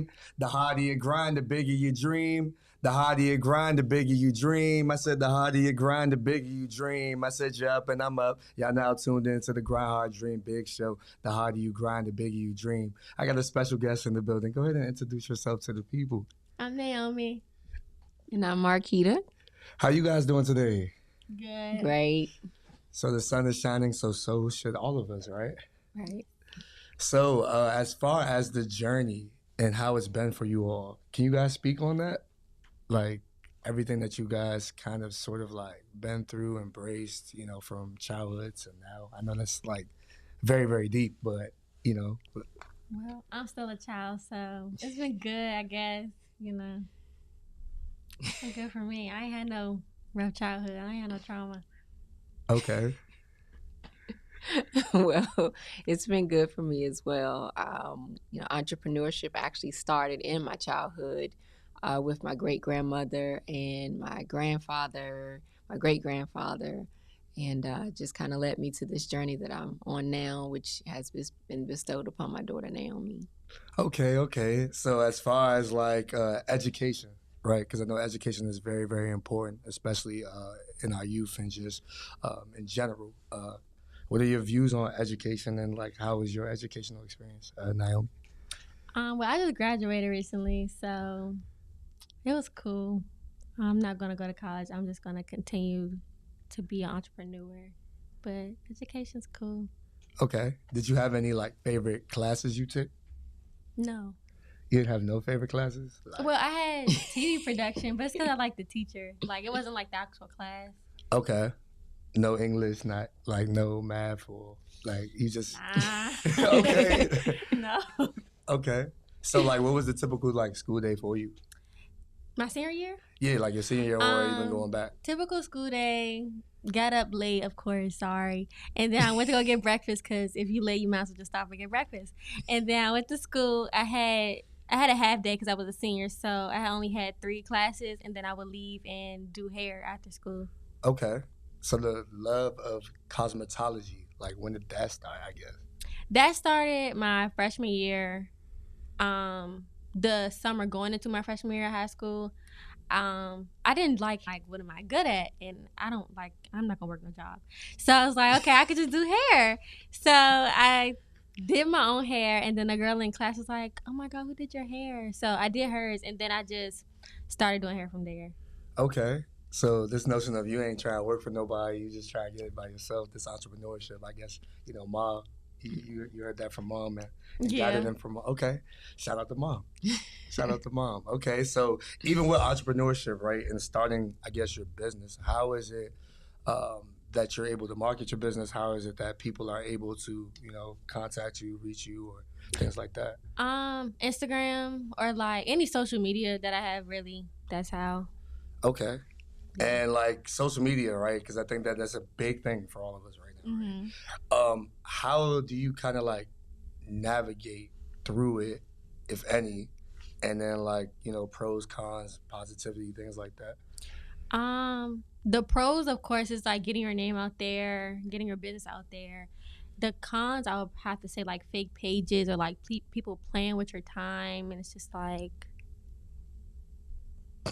dream. The harder you grind, the bigger you dream. The harder you grind, the bigger you dream. I said the harder you grind, the bigger you dream. I said you're up and I'm up. Y'all now tuned into the Grind Hard Dream Big Show. The harder you grind, the bigger you dream. I got a special guest in the building. Go ahead and introduce yourself to the people. I'm Naomi. And I'm Marquita. How you guys doing today? Good. Great. So the sun is shining, so should all of us, right? Right. So as far as the journey and how it's been for you all, can you guys speak on that? Like everything that you guys kind of sort of like been through, embraced, you know, from childhood to now. I know that's like very, very deep, but you know. Well, I'm still a child, so it's been good, I guess, you know. It's been good for me. I ain't had no rough childhood. I ain't had no trauma. Okay. Well, it's been good for me as well. Entrepreneurship actually started in my childhood with my great-grandmother and my grandfather, my great-grandfather, and just kind of led me to this journey that I'm on now, which has been bestowed upon my daughter, Naomi. Okay. So as far as like education, right? Because I know education is very, very important, especially in our youth and just in general. What are your views on education and like how was your educational experience, Naomi? Well, I just graduated recently, so it was cool. I'm not gonna go to college. I'm just gonna continue to be an entrepreneur. But education's cool. Okay. Did you have any like favorite classes you took? No. You didn't have no favorite classes? Like, Well, I had TV production, but it's because I like the teacher. Like, it wasn't like the actual class. okay. No English, not like no math or like you just Nah. okay. No. Okay. So like what was the typical like school day for you? My senior year? Yeah, like your senior year or even going back. Typical school day. Got up late, of course, sorry. And then I went to go get breakfast because if you late, you might as well just stop and get breakfast. And then I went to school. I had a half day because I was a senior, so I only had 3 classes, and then I would leave and do hair after school. Okay. So the love of cosmetology, like when did that start, I guess? That started my freshman year. The summer going into my freshman year of high school. I didn't like what am I good at, and I'm not gonna work no job. So I was like, okay, I could just do hair. So I did my own hair, and then a girl in class was like, oh my god, who did your hair? So I did hers, and then I just started doing hair from there. Okay. So this notion of you ain't trying to work for nobody, you just try to get it by yourself, this entrepreneurship, I guess, you know, mom, you heard that from mom and got it in from, okay, shout out to mom. Shout out to mom. Okay, so even with entrepreneurship, right, and starting, I guess, your business, how is it that you're able to market your business? How is it that people are able to, you know, contact you, reach you, or things like that? Instagram or like any social media that I have, really, that's how. Okay. And like social media, right? Because I think that that's a big thing for all of us right now. Mm-hmm. Right? How do you kind of like navigate through it, if any, and then like, you know, pros, cons, positivity, things like that? The pros, of course, is like getting your name out there, getting your business out there. The cons, I would have to say like fake pages or like people playing with your time, and it's just like,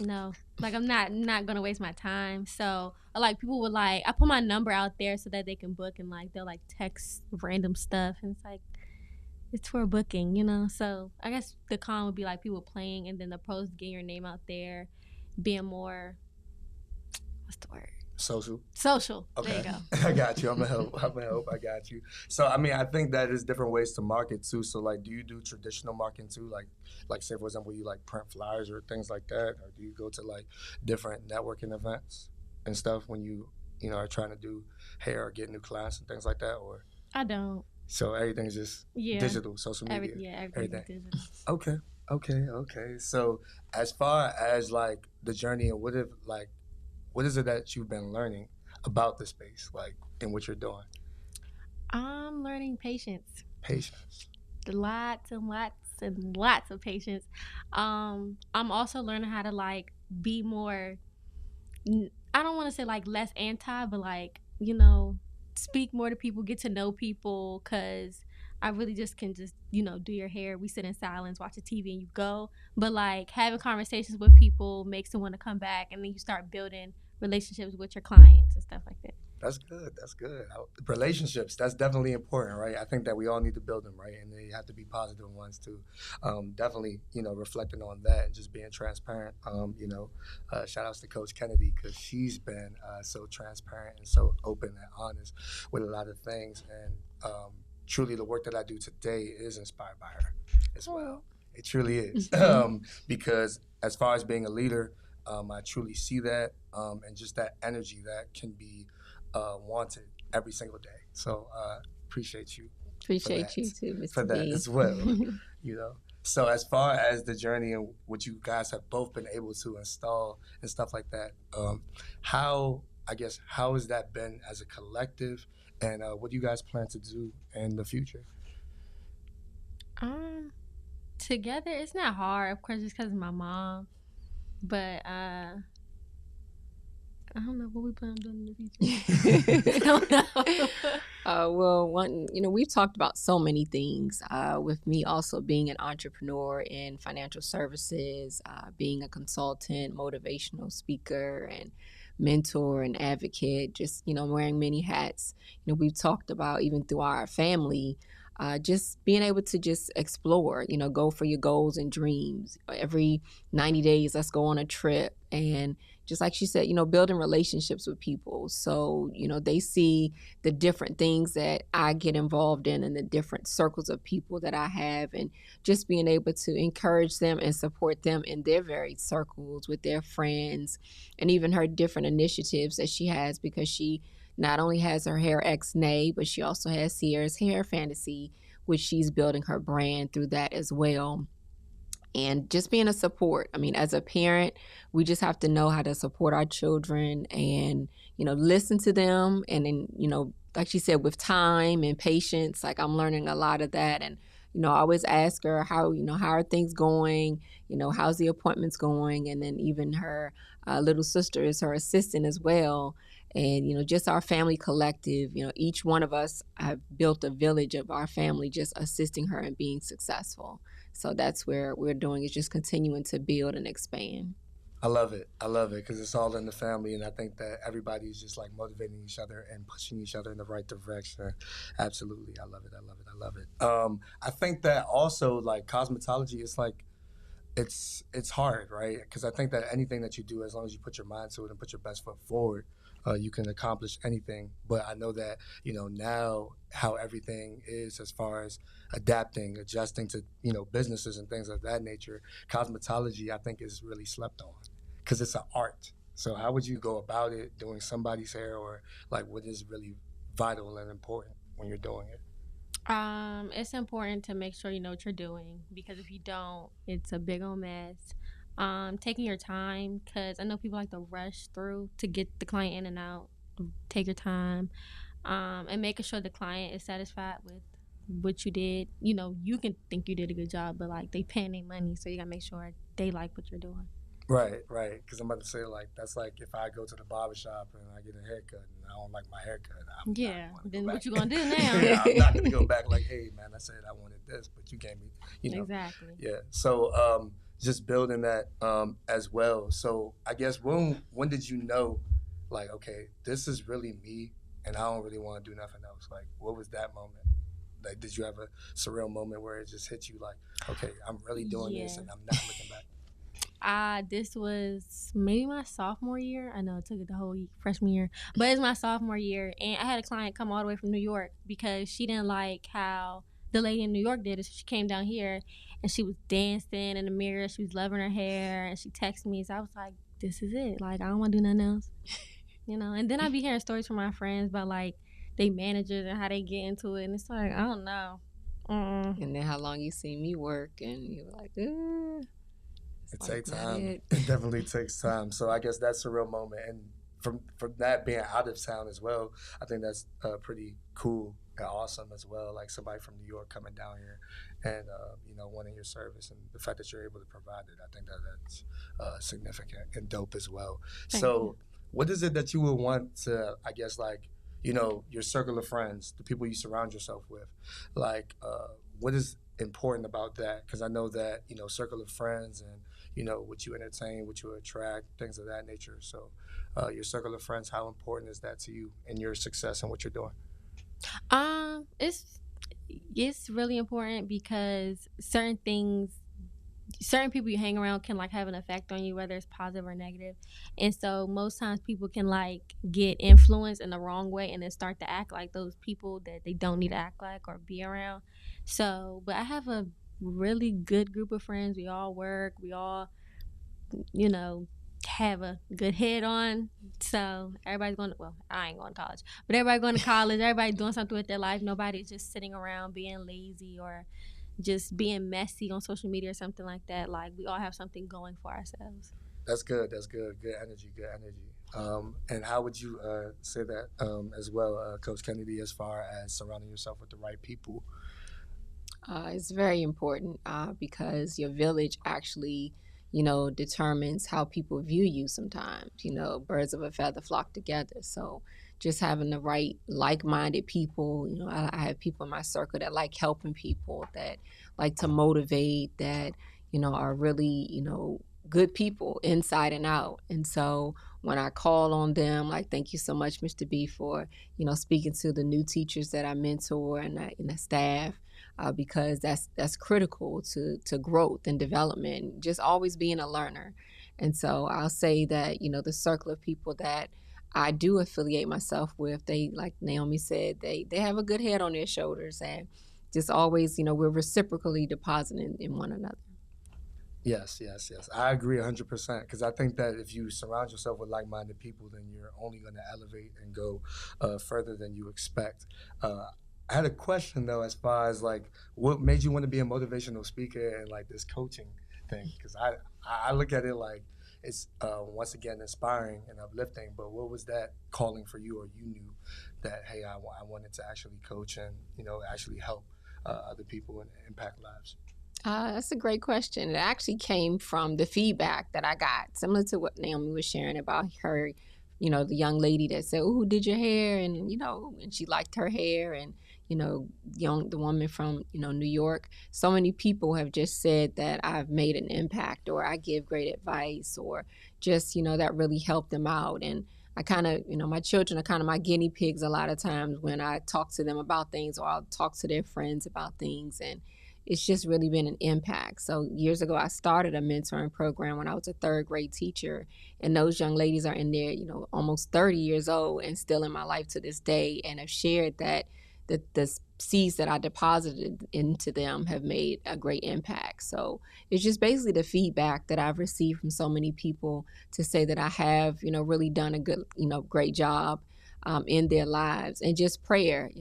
no, like I'm not gonna waste my time. So like people would like, I put my number out there so that they can book, and like they'll like text random stuff, and it's like, it's for a booking, you know. So I guess the con would be like people playing, and then the pros, getting your name out there, being more, what's the word? Social. Okay. There you go. I got you. I'm gonna help. I got you. So I mean, I think that is different ways to market too. So like, do you do traditional marketing too? Like say for example, you like print flyers or things like that, or do you go to like different networking events and stuff when you know are trying to do hair or get new clients and things like that? Or I don't. so everything's just digital, social media, everything. Okay. So as far as like the journey and what is it that you've been learning about the space, like in what you're doing? I'm learning patience. Patience. Lots and lots of patience. I'm also learning how to like be more, I don't want to say like less anti, but like, you know, speak more to people, get to know people, because I really just can just, do your hair. We sit in silence, watch the TV, and you go. But like having conversations with people makes them want to come back, and then you start building relationships with your clients and stuff like that. That's good. That's good. Relationships, that's definitely important, right? I think that we all need to build them, right? And they have to be positive ones too. Definitely, reflecting on that and just being transparent. Shout outs to Coach Kennedy, because she's been so transparent and so open and honest with a lot of things. And truly, the work that I do today is inspired by her as well. It truly is. Because as far as being a leader, I truly see that, and just that energy that can be wanted every single day. So appreciate you. Appreciate you too, Mr. For that as well. So as far as the journey and what you guys have both been able to install and stuff like that, how has that been as a collective, and what do you guys plan to do in the future? Together, it's not hard, of course, just because of my mom, but I don't know what we plan on doing in the future. I don't know. We've talked about so many things. With me also being an entrepreneur in financial services, being a consultant, motivational speaker, and mentor and advocate, just, wearing many hats. We've talked about even through our family, just being able to just explore, go for your goals and dreams. Every 90 days, let's go on a trip. And just like she said, building relationships with people. So, they see the different things that I get involved in and the different circles of people that I have, and just being able to encourage them and support them in their varied circles with their friends, and even her different initiatives that she has, because she not only has her Hair X-Nay, but she also has Sierra's Hair Fantasy, which she's building her brand through that as well. And just being a support. I mean, as a parent, we just have to know how to support our children and, listen to them. And then, like she said, with time and patience, like I'm learning a lot of that. And, I always ask her how are things going? How's the appointments going? And then even her little sister is her assistant as well. And, just our family collective, each one of us have built a village of our family just assisting her in being successful. So that's where we're doing, is just continuing to build and expand. I love it because it's all in the family, and I think that everybody's just like motivating each other and pushing each other in the right direction. Absolutely. I love it. I think that also, like, cosmetology is like, it's hard, right? Because I think that anything that you do, as long as you put your mind to it and put your best foot forward, you can accomplish anything. But I know that, now how everything is as far as adjusting to, businesses and things of that nature, cosmetology, I think, is really slept on because it's an art. So how would you go about it, doing somebody's hair, or like what is really vital and important when you're doing it? It's important to make sure you know what you're doing, because if you don't, it's a big old mess. Taking your time, because I know people like to rush through to get the client in and out. Take your time, and making sure the client is satisfied with what you did. You can think you did a good job, but like they paying their money, so you gotta make sure they like what you're doing. Right. Because I'm about to say, like, that's like if I go to the barbershop and I get a haircut and I don't like my haircut, then what you gonna do now? I'm not gonna go back like, hey man, I said I wanted this, but you gave me, Exactly. Yeah. So just building that as well. So I guess when did you know, like, okay, this is really me and I don't really want to do nothing else? Like, what was that moment? Like, did you have a surreal moment where it just hit you like, okay, I'm really doing this and I'm not looking back? This was maybe my sophomore year. I know it took it the whole freshman year, but it's my sophomore year, and I had a client come all the way from New York because she didn't like how the lady in New York did it. So she came down here, and she was dancing in the mirror. She was loving her hair, and she texted me. So I was like, "This is it. Like, I don't want to do nothing else." And then I'd be hearing stories from my friends about like they managers and how they get into it, and it's like, I don't know. And then how long you see me work, and you're like, It takes time. It definitely takes time. So I guess that's a real moment. And from that being out of town as well, I think that's pretty cool and awesome as well. Like somebody from New York coming down here and, wanting your service, and the fact that you're able to provide it, I think that's significant and dope as well. Thank you. What is it that you would want to, I guess, like, your circle of friends, the people you surround yourself with. Like, what is important about that? Because I know that, circle of friends and, what you entertain, what you attract, things of that nature. So, your circle of friends, how important is that to you and your success and what you're doing? It's really important because certain people you hang around can like have an effect on you, whether it's positive or negative. And so most times people can like get influenced in the wrong way and then start to act like those people that they don't need to act like or be around. So, but I have a really good group of friends. We all work, we all, you know, have a good head on. So everybody's going to, well, I ain't going to college, but everybody going to college, everybody doing something with their life. Nobody's just sitting around being lazy or just being messy on social media or something like that. Like, we all have something going for ourselves. That's good. That's good. Good energy. Good energy. And how would you say that as well, Coach Kennedy, as far as surrounding yourself with the right people? It's very important because your village actually, determines how people view you sometimes. Birds of a feather flock together. So just having the right like-minded people, I have people in my circle that like helping people, that like to motivate, that, are really, good people inside and out. And so when I call on them, like, thank you so much, Mr. B, for, speaking to the new teachers that I mentor and the staff, because that's critical to growth and development, just always being a learner. And so I'll say that, the circle of people that I do affiliate myself with, they, like Naomi said, they have a good head on their shoulders, and just always, we're reciprocally depositing in one another. Yes. I agree 100% because I think that if you surround yourself with like-minded people, then you're only going to elevate and go further than you expect. I had a question though, as far as like, what made you want to be a motivational speaker and like this coaching thing? Because I look at it like it's once again inspiring and uplifting. But what was that calling for you, or you knew that, hey, I wanted to actually coach and actually help other people and impact lives? That's a great question. It actually came from the feedback that I got, similar to what Naomi was sharing about her, the young lady that said, "Oh, who did your hair?" And, and she liked her hair. And, the woman from, New York. So many people have just said that I've made an impact, or I give great advice, or just, that really helped them out. And I kind of, my children are kind of my guinea pigs a lot of times when I talk to them about things, or I'll talk to their friends about things. And it's just really been an impact. So years ago, I started a mentoring program when I was a third grade teacher. And those young ladies are in there, almost 30 years old and still in my life to this day, and have shared that the seeds that I deposited into them have made a great impact. So it's just basically the feedback that I've received from so many people to say that I have, really done a good, great job in their lives. And just prayer,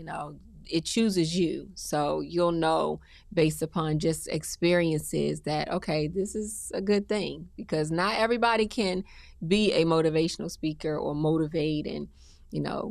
it chooses you. So you'll know based upon just experiences that, okay, this is a good thing, because not everybody can be a motivational speaker or motivate and,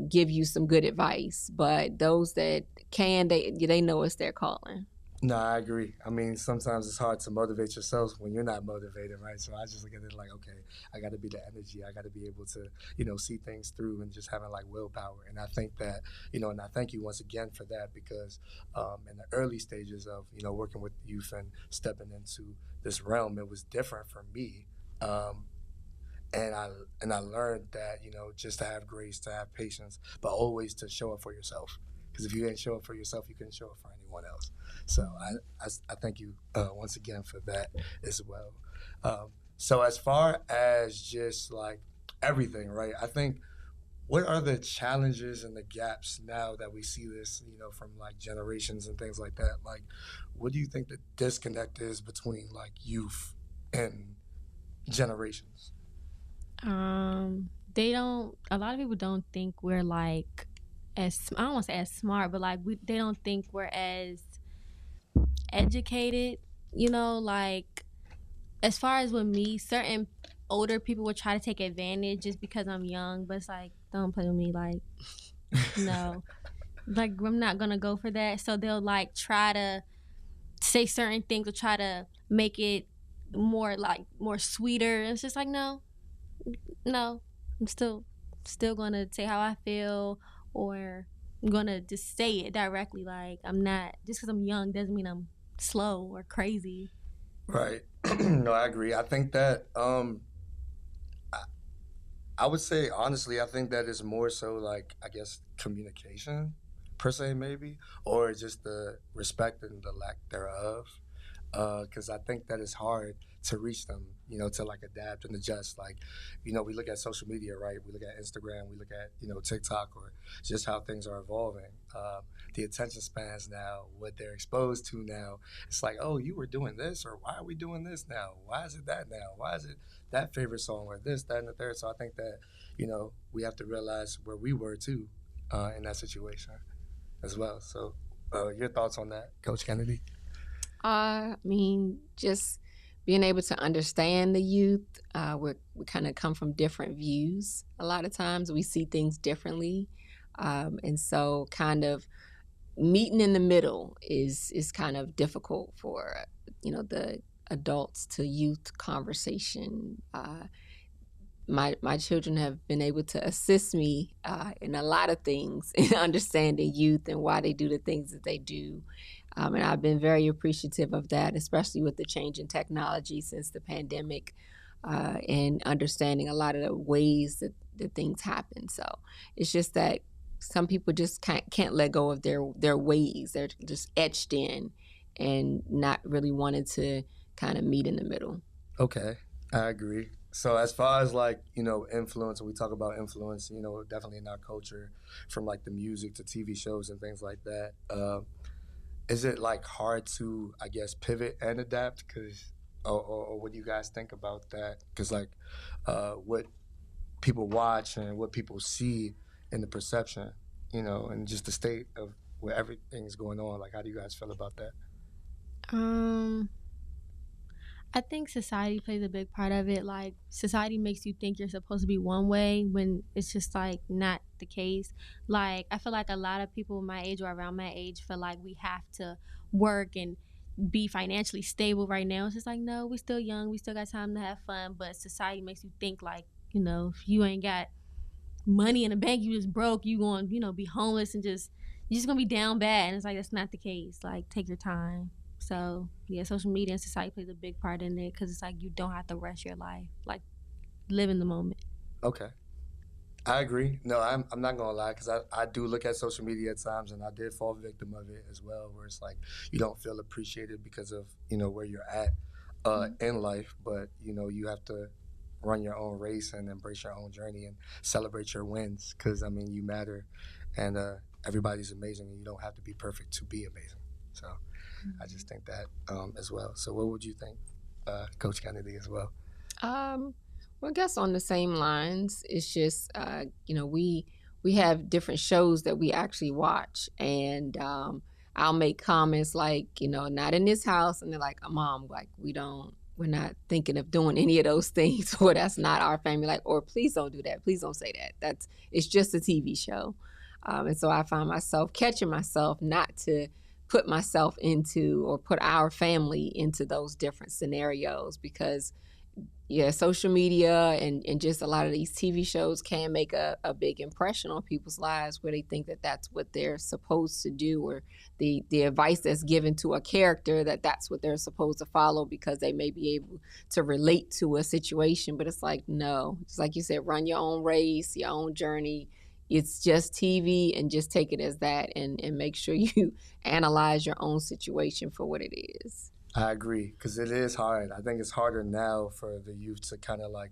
give you some good advice. But those that can, they know it's their calling. No, I agree. I mean, sometimes it's hard to motivate yourself when you're not motivated, right? So I just look at it like, okay, I got to be the energy. I got to be able to, see things through, and just having like willpower. And I think that, and I thank you once again for that, because in the early stages of, working with youth and stepping into this realm, it was different for me. And I learned that, just to have grace, to have patience, but always to show up for yourself. Because if you didn't show up for yourself, you couldn't show up for anyone else. So I thank you once again for that as well. So as far as just like everything, right? I think, what are the challenges and the gaps now that we see this, from like generations and things like that? Like, what do you think the disconnect is between like youth and generations? A lot of people don't think we're like I don't want to say as smart, but like they don't think we're as educated, like as far as with me, certain older people would try to take advantage just because I'm young, but it's like, don't play with me, like, no. Like, I'm not gonna go for that. So they'll like try to say certain things or try to make it more sweeter. It's just like, no, I'm still gonna say how I feel, or I'm gonna just say it directly. Like, I'm not, just because I'm young doesn't mean I'm slow or crazy. Right. No, I agree. I think that I, I would say honestly, I think that it's more so like, I guess, communication per se, maybe, or just the respect and the lack thereof. Because I think that it's hard to reach them, to like adapt and adjust. Like, we look at social media, right? We look at Instagram, we look at, TikTok, or just how things are evolving. The attention spans now, what they're exposed to now. It's like, oh, you were doing this, or why are we doing this now? Why is it that now? Why is it that favorite song, or this, that, and the third? So I think that, we have to realize where we were too in that situation as well. So your thoughts on that, Coach Kennedy? I mean, just being able to understand the youth. We kind of come from different views. A lot of times we see things differently. And so kind of meeting in the middle is kind of difficult for, the adults to youth conversation. My children have been able to assist me in a lot of things in understanding youth and why they do the things that they do. And I've been very appreciative of that, especially with the change in technology since the pandemic and understanding a lot of the ways that things happen. So it's just that some people just can't let go of their ways. They're just etched in and not really wanting to kind of meet in the middle. Okay, I agree. So as far as like, influence, when we talk about influence, definitely in our culture, from like the music to TV shows and things like that, is it like hard to, I guess, pivot and adapt? Because, or what do you guys think about that? Because like what people watch and what people see in the perception, and just the state of where everything's going on. Like, how do you guys feel about that? I think society plays a big part of it. Like, society makes you think you're supposed to be one way when it's just like not the case. Like, I feel like a lot of people my age or around my age feel like we have to work and be financially stable right now. It's just like, no, we're still young, we still got time to have fun. But society makes you think like, if you ain't got money in the bank, you just broke, you going, be homeless and you're just gonna be down bad. And it's like, that's not the case. Like, take your time. So yeah, social media and society plays a big part in it because it's like you don't have to rush your life. Like, live in the moment. Okay, I agree. No, I'm not gonna lie, because I do look at social media at times, and I did fall victim of it as well, where it's like you don't feel appreciated because of where you're at in life, but you have to run your own race and embrace your own journey and celebrate your wins, because I mean, you matter, and everybody's amazing, and you don't have to be perfect to be amazing. So I just think that as well. So what would you think, Coach Kennedy, as well? Well, I guess on the same lines, it's just we have different shows that we actually watch, and I'll make comments like, not in this house, and they're like, Mom, like we're not thinking of doing any of those things, or that's not our family, like, or please don't do that, please don't say that. It's just a TV show, and so I find myself catching myself not to put myself into or put our family into those different scenarios, because social media and just a lot of these TV shows can make a big impression on people's lives, where they think that that's what they're supposed to do, or the advice that's given to a character, that's what they're supposed to follow because they may be able to relate to a situation. But it's like, no, just like you said, run your own race, your own journey. It's just TV, and just take it as that, and make sure you analyze your own situation for what it is. I agree, because it is hard. I think it's harder now for the youth to kind of like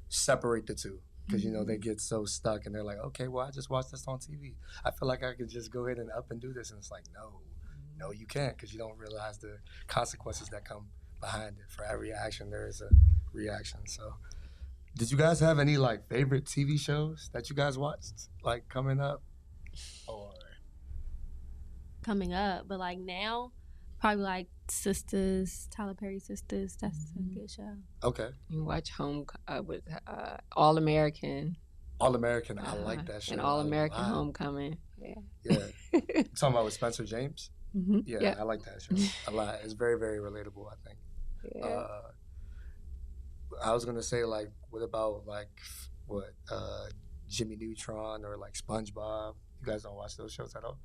separate the two, because they get so stuck and they're like, okay, well, I just watched this on TV. I feel like I could just go ahead and up and do this, and it's like, no, you can't, because you don't realize the consequences that come behind it. For every action, there is a reaction. So, did you guys have any like favorite TV shows that you guys watched like coming up, or coming up? But like now, probably like Sisters, Tyler Perry Sisters. That's a good show. Okay. You watch with All American. All American, I like that show. And All American Homecoming. Yeah. Talking about with Spencer James. Mm-hmm. Yeah, I like that show a lot. It's very, very relatable, I think. Yeah. I was gonna say, like, what about like Jimmy Neutron or like SpongeBob? You guys don't watch those shows at all?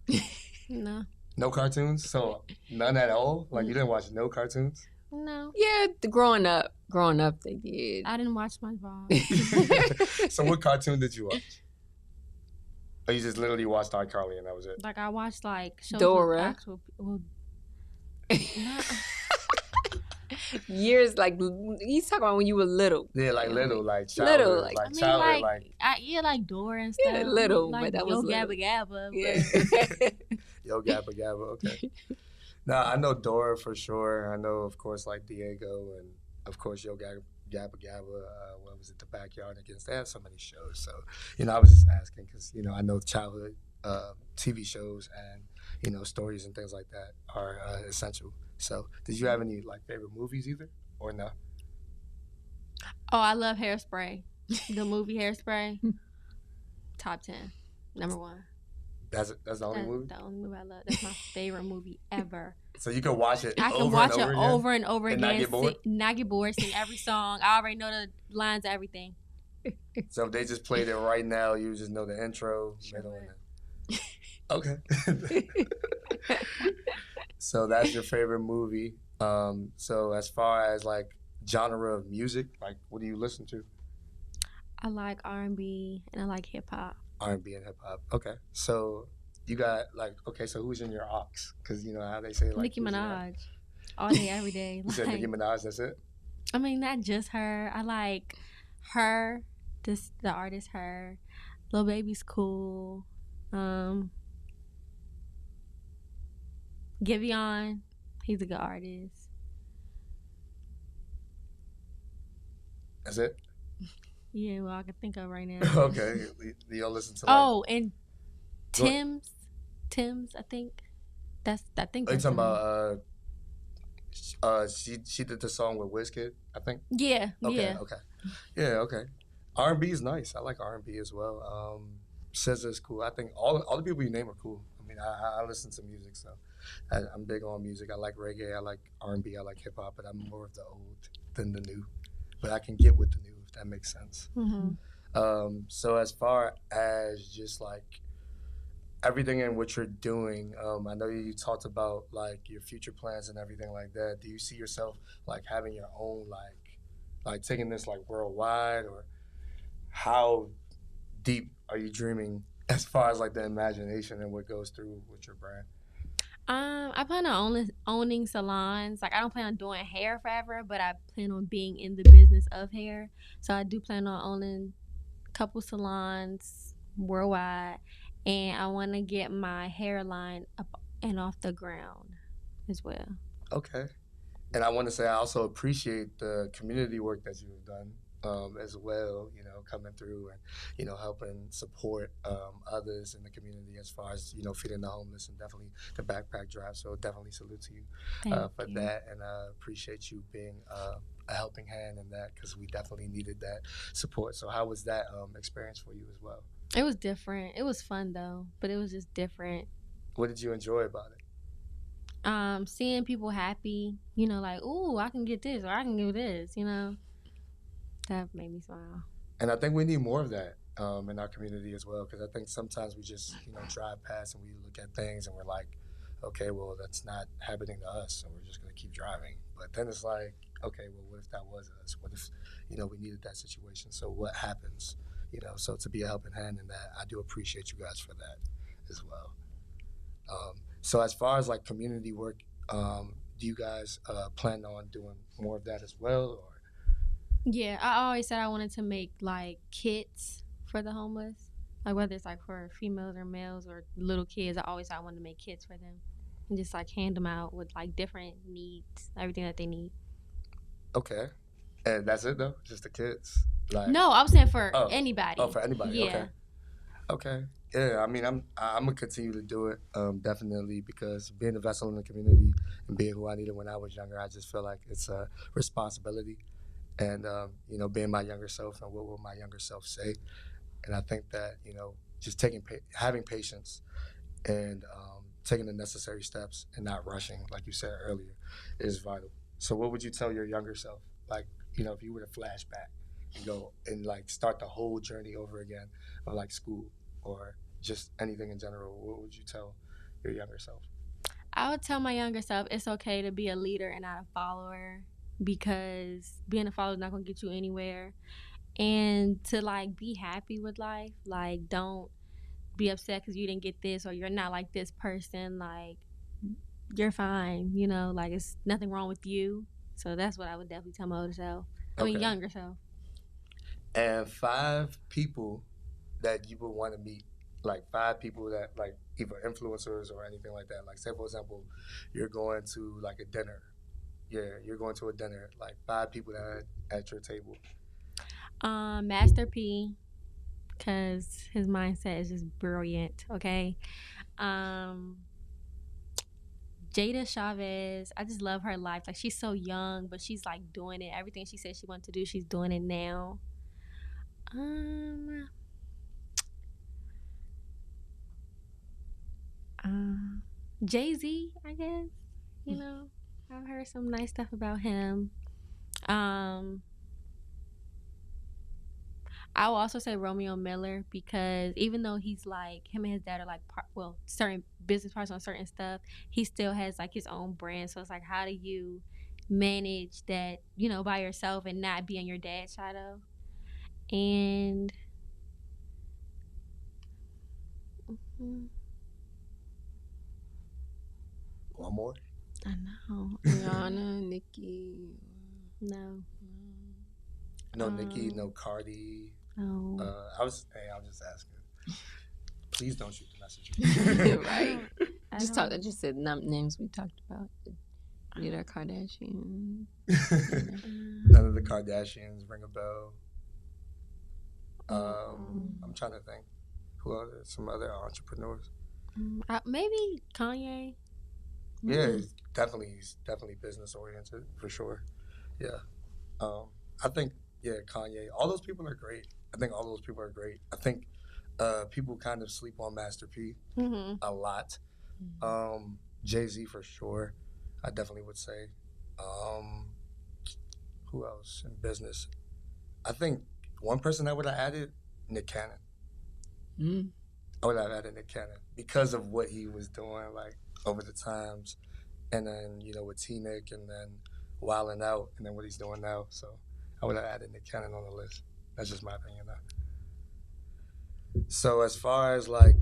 No. No cartoons? So none at all? Like you didn't watch no cartoons? No. Yeah, growing up they did. I didn't watch SpongeBob. So what cartoon did you watch? Or you just literally watched iCarly and that was it? Like I watched like shows Dora. with actual well, Years, like he's talking about when you were little. Yeah, like little, like childhood, Little, like I mean, childhood, like Dora and stuff. Yeah, little, like, but that Yo was little. Gabba Gabba. Yeah. Yo Gabba Gabba, okay. Now I know Dora for sure. I know, of course, like Diego and of course Yo Gabba Gabba. What was it? The Backyard Against. They have so many shows. So I was just asking because I know childhood TV shows and stories and things like that are essential. So did you have any like favorite movies either or no? Oh, I love Hairspray. The movie Hairspray. Top 10. Number 1. That's the only movie? The only movie I love. That's my favorite movie ever. So you can watch it I can over watch and it over again? over and over And again. not get bored? Not get bored, sing every song. I already know the lines of everything. So if they just played it right now, you just know the intro, middle, and then. Okay. So that's your favorite movie. So as far as like genre of music, like what do you listen to? I like R&B and I like hip hop. R&B and hip hop. Okay. So you got so who's in your aux? Because you know how they say like Nicki who's in your Minaj. All day, every day. You said Nicki Minaj, that's it? I mean, not just her. I like her, the artist her. Lil Baby's cool. Giveon, he's a good artist. That's it? Yeah, well, I can think of right now. Okay. You don't listen to like... Oh, and Tim's, I think. Are you talking about she did the song with Wizkid, I think? Yeah, okay, yeah. Okay. Yeah, okay. R&B is nice. I like R&B as well. SZA's cool. I think all the people you name are cool. I mean, I listen to music, so I'm big on music. I like reggae, I like R&B, I like hip hop, but I'm more of the old than the new. But I can get with the new, if that makes sense. Mm-hmm. So as far as just like everything in what you're doing, I know you talked about like your future plans and everything like that. Do you see yourself like having your own like taking this like worldwide, or how deep are you dreaming as far as like the imagination and what goes through with your brand? I plan on owning salons. Like I don't plan on doing hair forever, but I plan on being in the business of hair. So I do plan on owning a couple salons worldwide, and I want to get my hairline up and off the ground as well. Okay. And I want to say I also appreciate the community work that you've done as well, coming through and, helping support others in the community as far as, feeding the homeless and definitely the backpack drive. So definitely salute to you for that. And I appreciate you being a helping hand in that, because we definitely needed that support. So how was that experience for you as well? It was different. It was fun though, but it was just different. What did you enjoy about it? Seeing people happy, like, ooh, I can get this or I can do this, that made me smile. And I think we need more of that in our community as well, because I think sometimes we just, drive past and we look at things and we're like, okay, well, that's not happening to us, so we're just going to keep driving. But then it's like, okay, well, what if that was us? What if, we needed that situation? So what happens? So to be a helping hand in that, I do appreciate you guys for that as well. So as far as like community work, do you guys plan on doing more of that as well, or? Yeah, I always said I wanted to make like kits for the homeless, like whether it's like for females or males or little kids. I always said I wanted to make kits for them and just like hand them out with like different needs, everything that they need. Okay, and that's it though, just the kids? Like, no, I was saying for anybody. Oh, for anybody. Yeah. Okay. Yeah, I mean, I'm gonna continue to do it, definitely, because being a vessel in the community and being who I needed when I was younger, I just feel like it's a responsibility. And, being my younger self and what will my younger self say. And I think that, just having patience and taking the necessary steps and not rushing, like you said earlier, is vital. So what would you tell your younger self? Like, if you were to flash back, go and like start the whole journey over again, or like school or just anything in general, what would you tell your younger self? I would tell my younger self it's okay to be a leader and not a follower, because being a follower is not gonna get you anywhere. And to like be happy with life, like don't be upset because you didn't get this or you're not like this person. Like you're fine, you know, like it's nothing wrong with you. So that's what I would definitely tell my older self. I mean, Okay. younger self. And 5 people that you would want to meet, like 5 people that like either influencers or anything like that. Like say for example, you're going to like a dinner. Yeah, you're going to a dinner. Like 5 people that are at your table. Master P, because his mindset is just brilliant. Okay. Um, Jada Chavez, I just love her life. Like she's so young, but she's like doing it. Everything she said she wanted to do, she's doing it now. Um, Jay-Z, I guess. You know, I've heard some nice stuff about him. Um, I will also say Romeo Miller, because even though he's like him and his dad are like certain business partners on certain stuff, he still has like his own brand. So it's like, how do you manage that, you know, by yourself and not be on your dad's shadow? And One more? I know. Rihanna, Nicki. No. No Nicki, no Cardi. No. I was just asking. Please don't shoot the messenger. Right. Just said names we talked about. Neither Kardashian. None of the Kardashians ring a bell. I'm trying to think. Who are there? Some other entrepreneurs? Maybe Kanye. Yeah, he's definitely business oriented for sure. Yeah. I think Kanye. All those people are great. I think all those people are great. I think people kind of sleep on Master P a lot. Jay-Z for sure. I definitely would say. Who else in business? I think one person I would have added, Nick Cannon. I would have added Nick Cannon because of what he was doing, like over the times, and then with T-Nick, and then Wildin' Out, and then what he's doing now. So I would have added Nick Cannon on the list. That's just my opinion, though. So as far as like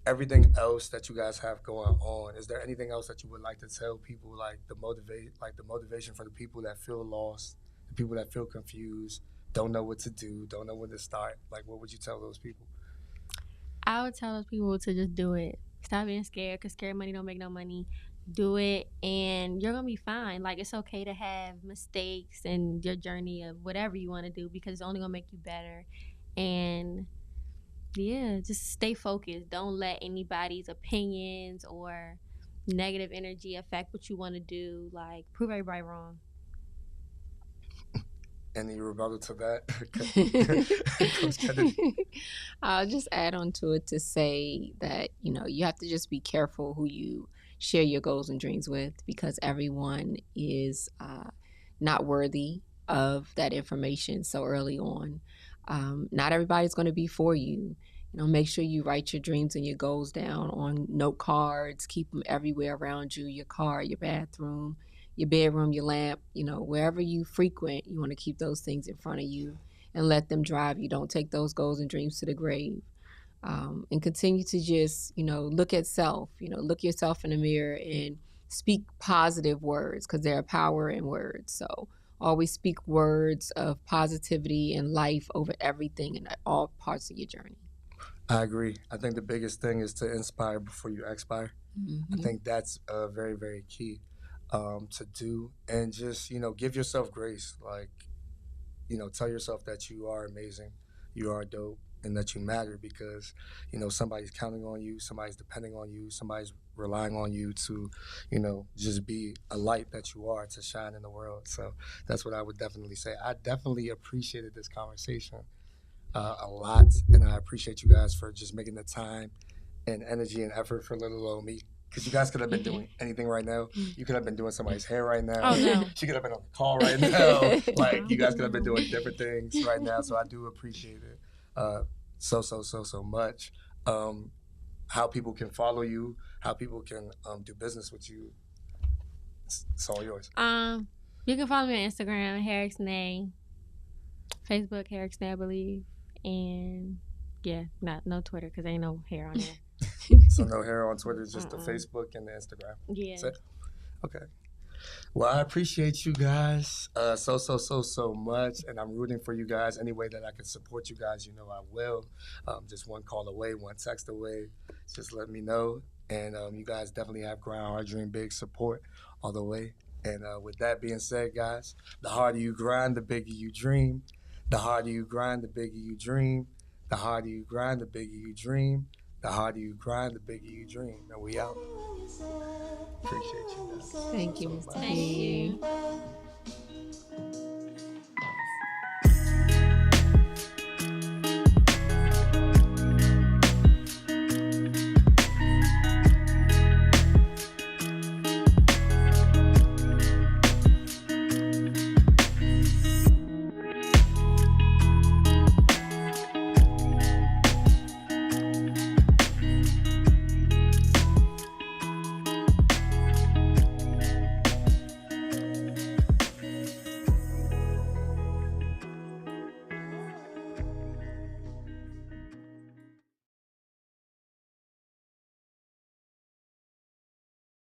everything else that you guys have going on, is there anything else that you would like to tell people, like the motivation for the people that feel lost, the people that feel confused, don't know what to do, don't know when to start? Like, what would you tell those people? I would tell those people to just do it. Stop being scared, because scared money don't make no money. Do it and you're gonna be fine. Like, it's okay to have mistakes in your journey of whatever you want to do, because it's only gonna make you better. And yeah, just stay focused. Don't let anybody's opinions or negative energy affect what you want to do. Like, prove everybody wrong. Any rebuttal to that? I'll just add on to it to say that, you have to just be careful who you share your goals and dreams with, because everyone is not worthy of that information so early on. Not everybody's going to be for you. Make sure you write your dreams and your goals down on note cards. Keep them everywhere around you, your car, your bathroom, your bedroom, your lamp, wherever you frequent. You want to keep those things in front of you and let them drive you. Don't take those goals and dreams to the grave. And continue to just, look at self, look yourself in the mirror and speak positive words, because there are power in words. So always speak words of positivity and life over everything in all parts of your journey. I agree. I think the biggest thing is to inspire before you expire. I think that's very, very key to do. And just, give yourself grace. Like, tell yourself that you are amazing, you are dope, and that you matter, because, somebody's counting on you, somebody's depending on you, somebody's relying on you to, just be a light that you are, to shine in the world. So that's what I would definitely say. I definitely appreciated this conversation a lot, and I appreciate you guys for just making the time and energy and effort for little old me. Because you guys could have been doing anything right now. You could have been doing somebody's hair right now. Oh, no. She could have been on the call right now. Like, you guys could have been doing different things right now. So I do appreciate it so much. How people can follow you, how people can do business with you. It's all yours. You can follow me on Instagram, Harrixnay, Facebook, Harrixnay, I believe, and yeah, no Twitter because ain't no hair on there. So no hair on Twitter, just the Facebook and the Instagram. Yeah. That's it? Okay. Well, I appreciate you guys so much, and I'm rooting for you guys. Any way that I can support you guys, you know I will. Just one call away, one text away. Just let me know. And you guys definitely have Grind Hard, Dream Big support all the way. And with that being said, guys, the harder you grind, the bigger you dream. The harder you grind, the bigger you dream. The harder you grind, the bigger you dream. The harder you grind, the bigger you dream. And we out. Appreciate you guys. Thank you, so Mr. much. Thank you. P.